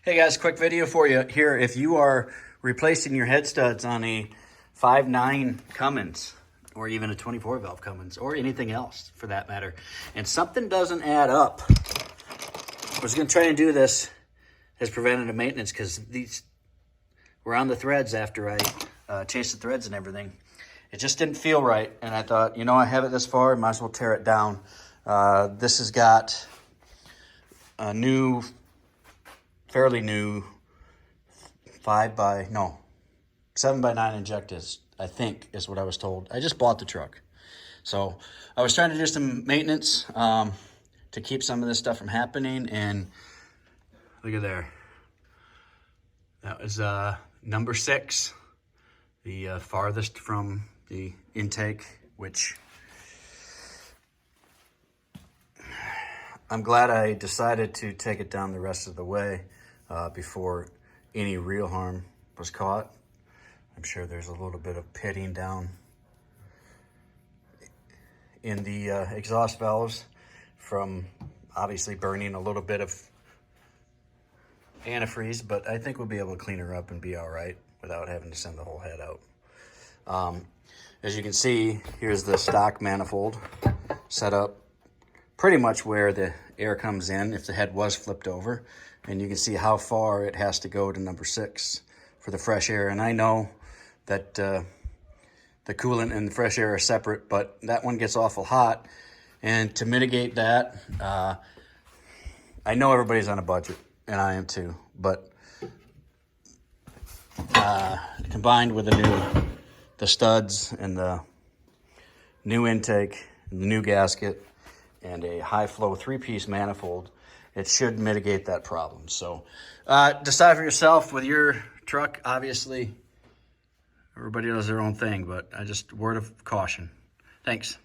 Hey guys, quick video for you here. If you are replacing your head studs on a 5.9 Cummins, or even a 24 valve Cummins, or anything else for that matter, and something doesn't add up, I was gonna try and do this as preventative maintenance because these were on the threads after I changed the threads and everything. It just didn't feel right, and I thought, you know, I have it this far, might as well tear it down. This has got a new, fairly new 7x9 injectors, I think is what I was told. I just bought the truck. So I was trying to do some maintenance to keep some of this stuff from happening, and look at there. That was number 6, the farthest from the intake, which I'm glad I decided to take it down the rest of the way before any real harm was caught. I'm sure there's a little bit of pitting down in the exhaust valves from obviously burning a little bit of antifreeze, but I think we'll be able to clean her up and be all right without having to send the whole head out. As you can see, here's the stock manifold set up pretty much where the air comes in if the head was flipped over. And you can see how far it has to go to number 6 for the fresh air. And I know that the coolant and the fresh air are separate, but that one gets awful hot. And to mitigate that, I know everybody's on a budget, and I am too, but combined with the studs and the new intake and the new gasket and a high flow 3-piece manifold, it should mitigate that problem. So decide for yourself with your truck. Obviously, everybody does their own thing, but I just, word of caution. Thanks.